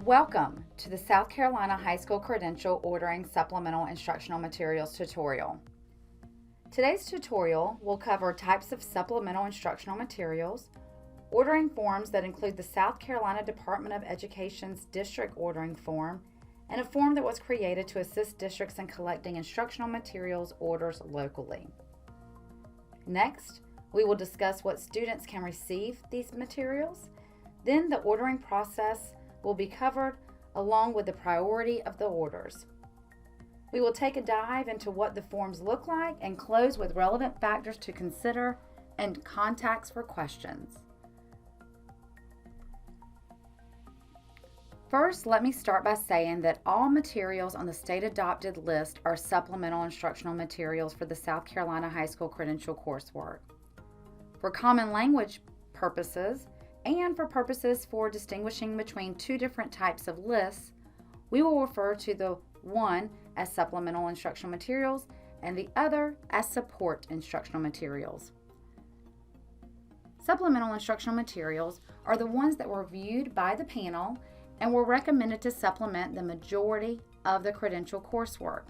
Welcome to the South Carolina High School Credential Ordering Supplemental Instructional Materials tutorial. Today's tutorial will cover types of supplemental instructional materials, ordering forms that include the South Carolina Department of Education's district ordering form, and a form that was created to assist districts in collecting instructional materials orders locally. Next, we will discuss what students can receive these materials. Then the ordering process will be covered along with the priority of the orders. We will take a dive into what the forms look like and close with relevant factors to consider and contacts for questions. First, let me start by saying that all materials on the state-adopted list are supplemental instructional materials for the South Carolina High School Credential coursework. For common language purposes, and for purposes for distinguishing between two different types of lists, we will refer to the one as supplemental instructional materials and the other as support instructional materials. Supplemental instructional materials are the ones that were reviewed by the panel and were recommended to supplement the majority of the credential coursework.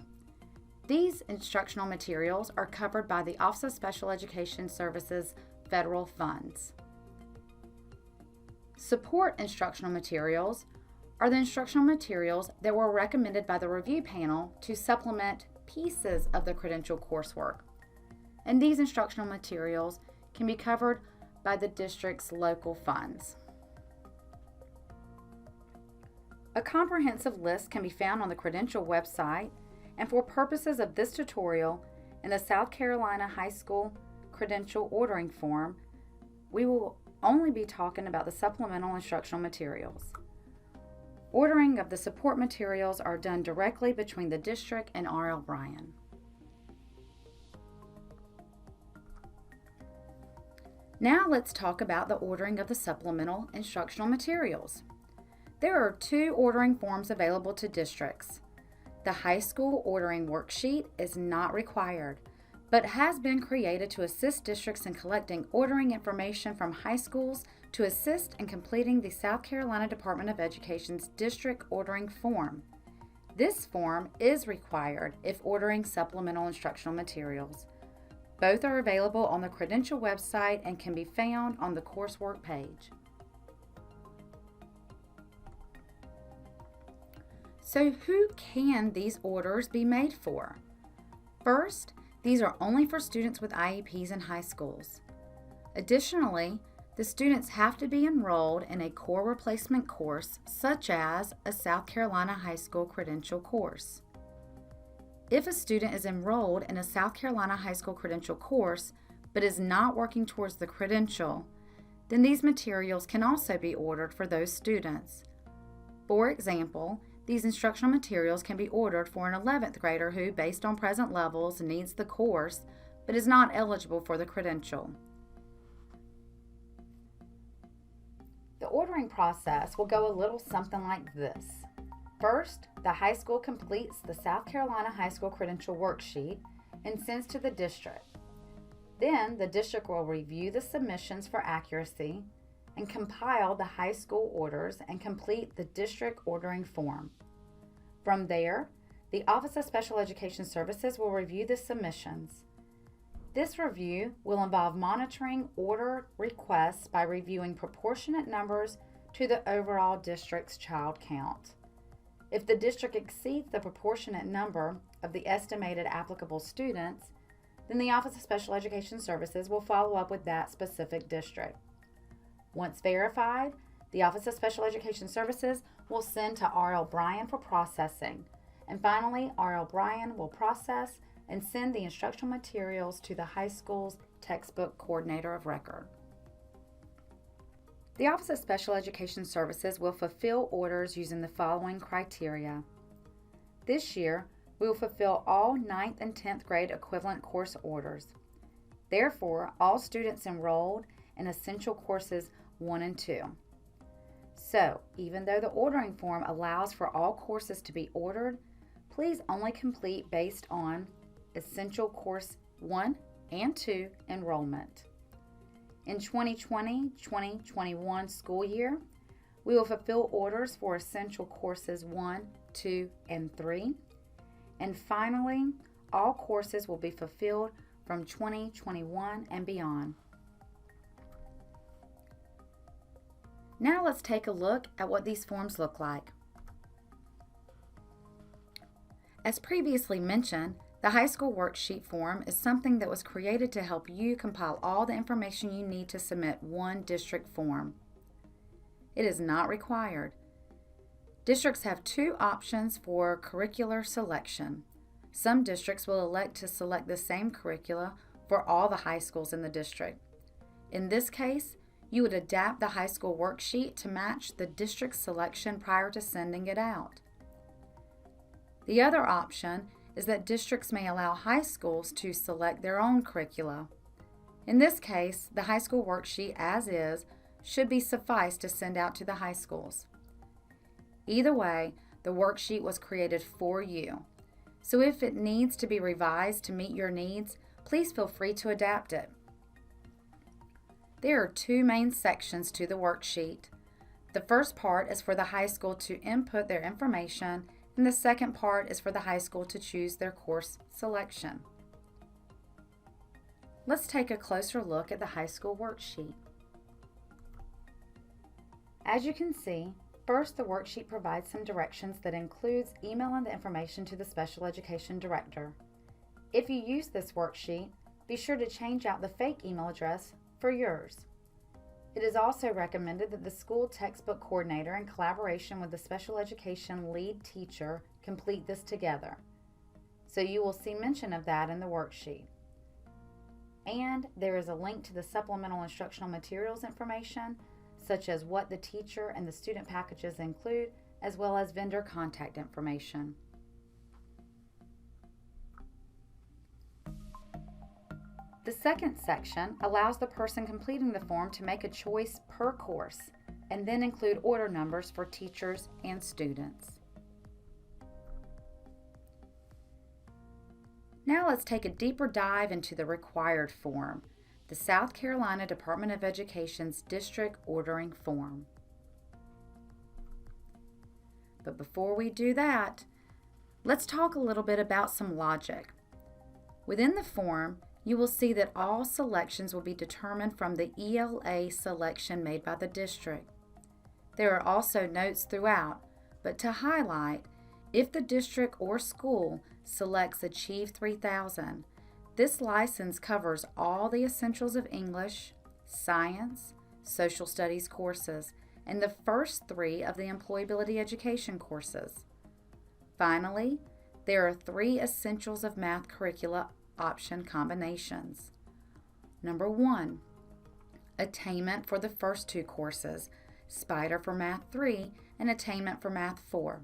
These instructional materials are covered by the Office of Special Education Services federal funds. Support instructional materials are the instructional materials that were recommended by the review panel to supplement pieces of the credential coursework. And these instructional materials can be covered by the district's local funds. A comprehensive list can be found on the credential website, and for purposes of this tutorial in the South Carolina High School Credential Ordering Form, we will only be talking about the supplemental instructional materials. Ordering of the support materials are done directly between the district and R.L. Bryan. Now let's talk about the ordering of the supplemental instructional materials. There are two ordering forms available to districts. The high school ordering worksheet is not required, but has been created to assist districts in collecting ordering information from high schools to assist in completing the South Carolina Department of Education's district ordering form. This form is required if ordering supplemental instructional materials. Both are available on the credential website and can be found on the coursework page. So who can these orders be made for? First, these are only for students with IEPs in high schools. Additionally, the students have to be enrolled in a core replacement course, such as a South Carolina High School Credential course. If a student is enrolled in a South Carolina High School Credential course, but is not working towards the credential, then these materials can also be ordered for those students. For example, these instructional materials can be ordered for an 11th grader who, based on present levels, needs the course but is not eligible for the credential. The ordering process will go a little something like this. First, the high school completes the South Carolina High School Credential worksheet and sends to the district. Then, the district will review the submissions for accuracy and compile the high school orders and complete the district ordering form. From there, the Office of Special Education Services will review the submissions. This review will involve monitoring order requests by reviewing proportionate numbers to the overall district's child count. If the district exceeds the proportionate number of the estimated applicable students, then the Office of Special Education Services will follow up with that specific district. Once verified, the Office of Special Education Services will send to R.L. Bryan for processing. And finally, R.L. Bryan will process and send the instructional materials to the high school's textbook coordinator of record. The Office of Special Education Services will fulfill orders using the following criteria. This year, we will fulfill all 9th and 10th grade equivalent course orders. Therefore, all students enrolled in essential courses 1 and 2. So, even though the ordering form allows for all courses to be ordered, please only complete based on Essential Course 1 and 2 enrollment. In 2020-2021 school year, We will fulfill orders for essential courses 1, 2, and 3. And finally, all courses will be fulfilled from 2021 and beyond. Now let's take a look at what these forms look like. As previously mentioned, the high school worksheet form is something that was created to help you compile all the information you need to submit one district form. It is not required. Districts have two options for curricular selection. Some districts will elect to select the same curricula for all the high schools in the district. In this case, you would adapt the high school worksheet to match the district selection prior to sending it out. The other option is that districts may allow high schools to select their own curricula. In this case, the high school worksheet as is should be suffice to send out to the high schools. Either way, the worksheet was created for you. So if it needs to be revised to meet your needs, please feel free to adapt it. There are two main sections to the worksheet. The first part is for the high school to input their information, and the second part is for the high school to choose their course selection. Let's take a closer look at the high school worksheet. As you can see, first the worksheet provides some directions that includes emailing the information to the special education director. If you use this worksheet, be sure to change out the fake email address for yours. It is also recommended that the school textbook coordinator, in collaboration with the special education lead teacher, complete this together. So you will see mention of that in the worksheet. And there is a link to the supplemental instructional materials information, such as what the teacher and the student packages include, as well as vendor contact information. The second section allows the person completing the form to make a choice per course and then include order numbers for teachers and students. Now let's take a deeper dive into the required form, the South Carolina Department of Education's district ordering form. But before we do that, let's talk a little bit about some logic. Within the form, you will see that all selections will be determined from the ELA selection made by the district. There are also notes throughout, but to highlight, if the district or school selects Achieve 3000, this license covers all the essentials of English, science, social studies courses, and the first 3 of the employability education courses. Finally, there are 3 essentials of math curricula option combinations. Number 1, attainment for the first 2 courses, Spider for Math 3 and Attainment for Math 4.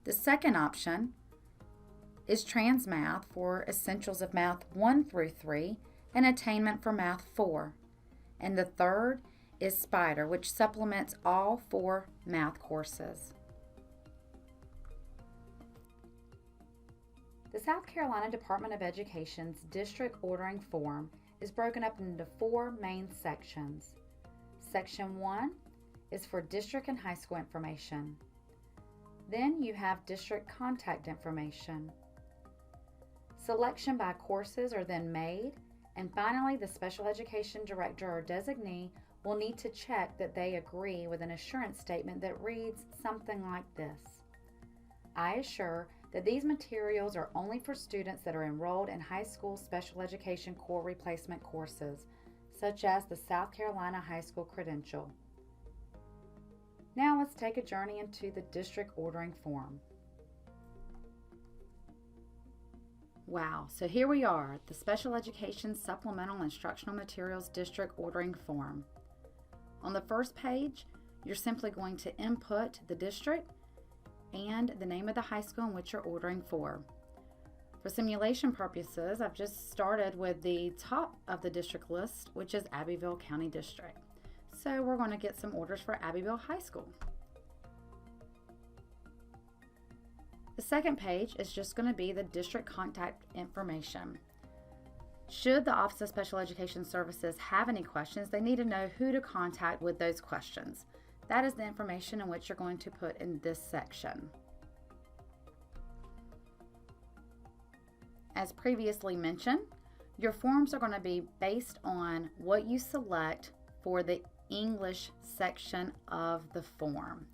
The second option is Trans Math for Essentials of Math 1 through 3 and Attainment for Math 4. And the third is Spider, which supplements all 4 math courses. The South Carolina Department of Education's district ordering form is broken up into 4 main sections. Section 1 is for district and high school information. Then you have district contact information. Selection by courses are then made, and finally the special education director or designee will need to check that they agree with an assurance statement that reads something like this. I assure that these materials are only for students that are enrolled in high school special education core replacement courses, such as the South Carolina High School Credential. Now let's take a journey into the district ordering form. Wow, so here we are, the Special Education Supplemental Instructional Materials District Ordering Form. On the first page, you're simply going to input the district and the name of the high school in which you're ordering for. For simulation purposes, I've just started with the top of the district list, which is Abbeville County District. So we're going to get some orders for Abbeville High School. The second page is just going to be the district contact information. Should the Office of Special Education Services have any questions, they need to know who to contact with those questions. That is the information in which you're going to put in this section. As previously mentioned, your forms are going to be based on what you select for the English section of the form.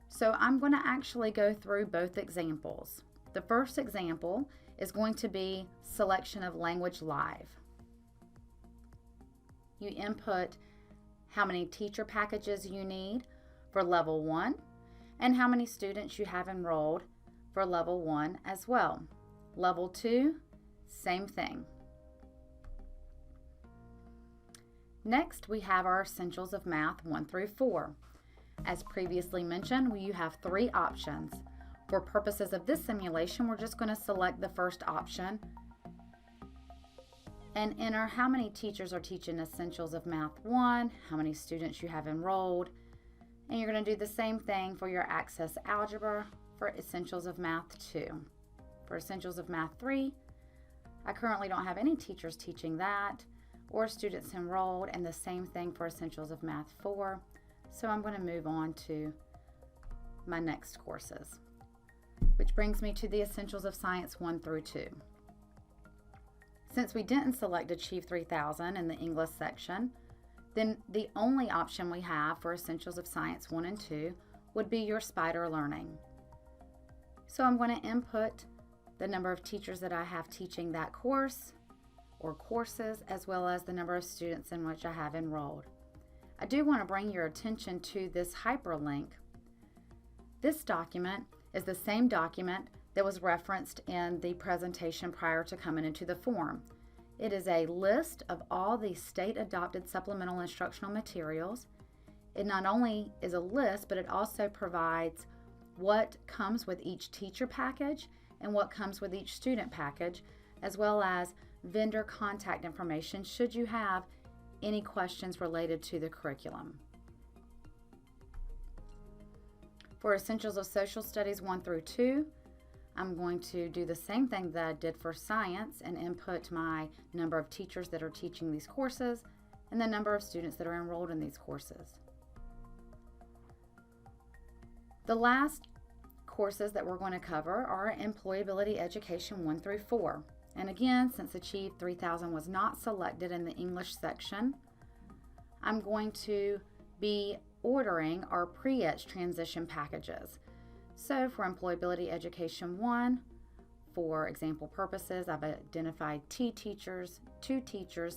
So I'm going to actually go through both examples. The first example is going to be selection of language live. You input how many teacher packages you need for level 1 and how many students you have enrolled for level 1 as well. Level 2, same thing. Next, we have our Essentials of Math 1 through 4. As previously mentioned, you have 3 options. For purposes of this simulation, we're just going to select the first option and enter how many teachers are teaching Essentials of Math 1, how many students you have enrolled, and you're going to do the same thing for your Access Algebra for Essentials of Math 2. For Essentials of Math 3, I currently don't have any teachers teaching that or students enrolled, and the same thing for Essentials of Math 4. So I'm going to move on to my next courses, which brings me to the Essentials of Science 1 through 2. Since we didn't select Achieve 3000 in the English section, then the only option we have for Essentials of Science 1 and 2 would be your Spider Learning. So I'm going to input the number of teachers that I have teaching that course or courses, as well as the number of students in which I have enrolled. I do want to bring your attention to this hyperlink. This document is the same document that was referenced in the presentation prior to coming into the form. It is a list of all the state-adopted supplemental instructional materials. It not only is a list, but it also provides what comes with each teacher package and what comes with each student package, as well as vendor contact information should you have any questions related to the curriculum. For Essentials of Social Studies 1 through 2, I'm going to do the same thing that I did for science and input my number of teachers that are teaching these courses and the number of students that are enrolled in these courses. The last courses that we're going to cover are Employability Education 1 through 4. And again, since Achieve 3000 was not selected in the English section, I'm going to be ordering our pre-ETCH transition packages. So for Employability Education 1, for example purposes, I've identified 2 teachers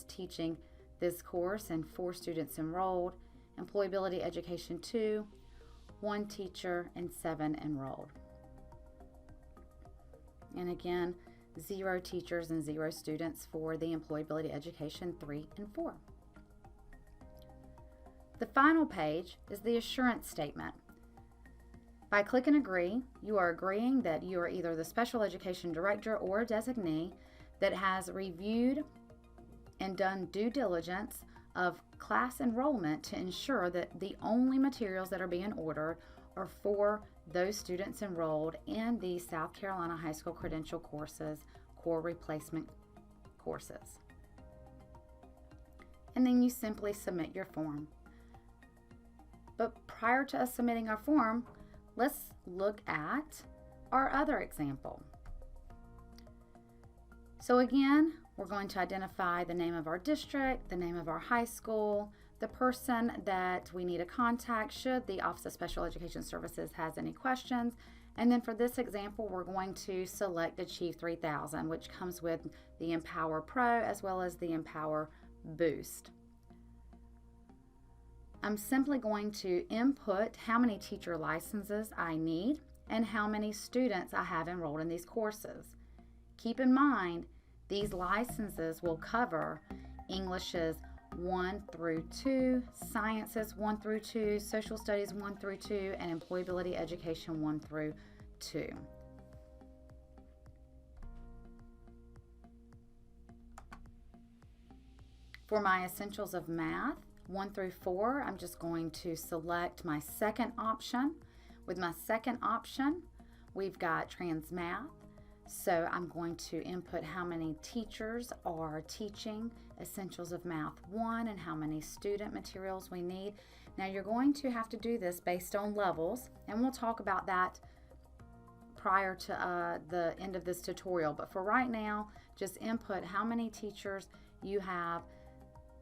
teaching this course and 4 students enrolled. Employability Education 2, 1 teacher and 7 enrolled. And again, 0 teachers and 0 students for the Employability Education 3 and 4. The final page is the assurance statement. By click and agree, you are agreeing that you are either the special education director or designee that has reviewed and done due diligence of class enrollment to ensure that the only materials that are being ordered are for those students enrolled in the South Carolina High School Credential Courses core replacement courses. And then you simply submit your form. But prior to us submitting our form, let's look at our other example. So again, we're going to identify the name of our district, the name of our high school, the person that we need to contact should the Office of Special Education Services has any questions. And then for this example, we're going to select Achieve 3000, which comes with the Empower Pro as well as the Empower Boost. I'm simply going to input how many teacher licenses I need and how many students I have enrolled in these courses. Keep in mind, these licenses will cover Englishes 1 through 2, Sciences 1 through 2, Social Studies 1 through 2, and Employability Education 1 through 2. For my Essentials of Math 1 through 4, I'm just going to select my second option. With my second option, we've got Trans Math. So I'm going to input how many teachers are teaching Essentials of Math 1 and how many student materials we need. Now you're going to have to do this based on levels, and we'll talk about that prior to the end of this tutorial. But for right now, just input how many teachers you have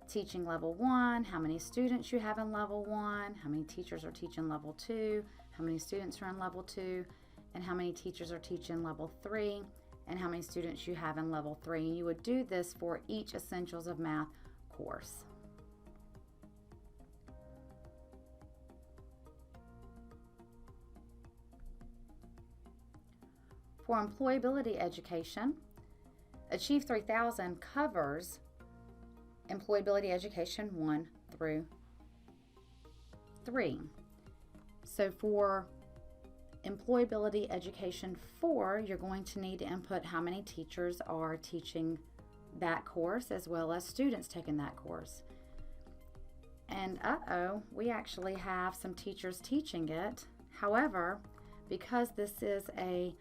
teaching level 1, how many students you have in level 1, how many teachers are teaching level 2, how many students are in level 2, and how many teachers are teaching level 3, and how many students you have in level 3. And you would do this for each Essentials of Math course. For employability education, Achieve 3000 covers employability education 1 through 3. So for employability education 4, you're going to need to input how many teachers are teaching that course as well as students taking that course. And we actually have some teachers teaching it. However, because this is a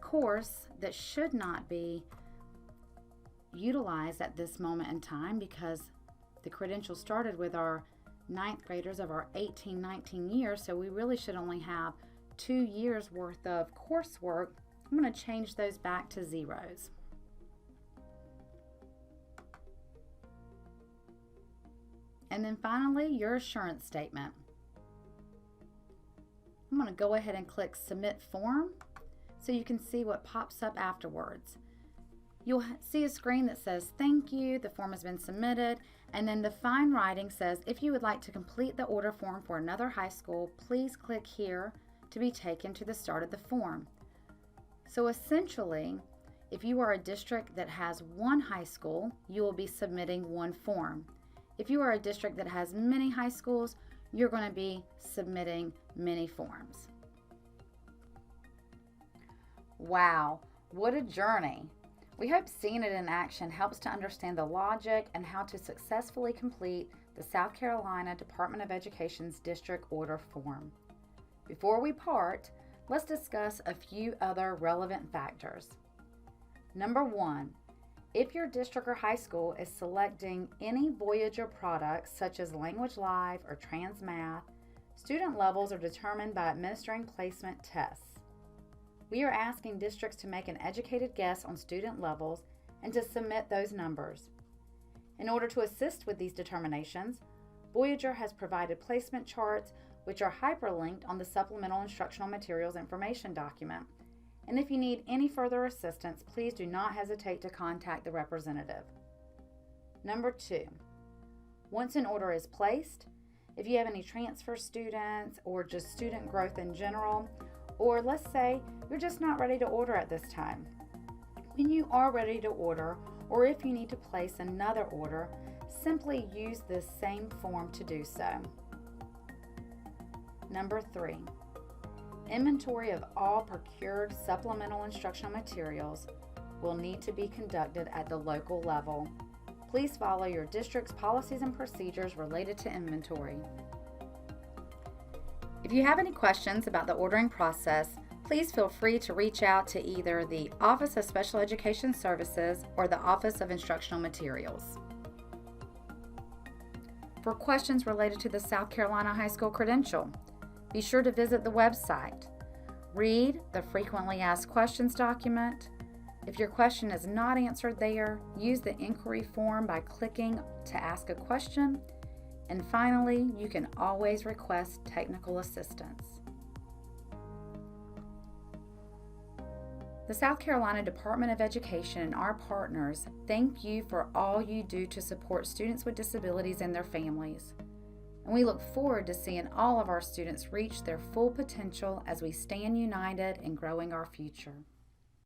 course that should not be utilized at this moment in time, because the credential started with our 9th graders of our 18-19 years, so we really should only have 2 years worth of coursework. I'm going to change those back to zeros. And then finally, your assurance statement. I'm going to go ahead and click Submit Form so you can see what pops up afterwards. You'll see a screen that says, "Thank you, the form has been submitted," and then the fine writing says, "If you would like to complete the order form for another high school, please click here to be taken to the start of the form." So essentially, if you are a district that has one high school, you will be submitting one form. If you are a district that has many high schools, you're going to be submitting many forms. Wow, what a journey! We hope seeing it in action helps to understand the logic and how to successfully complete the South Carolina Department of Education's district order form. Before we part, let's discuss a few other relevant factors. Number 1, if your district or high school is selecting any Voyager products such as Language Live or TransMath, student levels are determined by administering placement tests. We are asking districts to make an educated guess on student levels and to submit those numbers. In order to assist with these determinations, Voyager has provided placement charts which are hyperlinked on the Supplemental Instructional Materials Information document. And if you need any further assistance, please do not hesitate to contact the representative. Number 2, once an order is placed, if you have any transfer students or just student growth in general, or let's say you're just not ready to order at this time. When you are ready to order, or if you need to place another order, simply use this same form to do so. Number 3, inventory of all procured supplemental instructional materials will need to be conducted at the local level. Please follow your district's policies and procedures related to inventory. If you have any questions about the ordering process, please feel free to reach out to either the Office of Special Education Services or the Office of Instructional Materials. For questions related to the South Carolina High School Credential, be sure to visit the website. Read the Frequently Asked Questions document. If your question is not answered there, use the inquiry form by clicking to ask a question. And finally, you can always request technical assistance. The South Carolina Department of Education and our partners thank you for all you do to support students with disabilities and their families. And we look forward to seeing all of our students reach their full potential as we stand united in growing our future.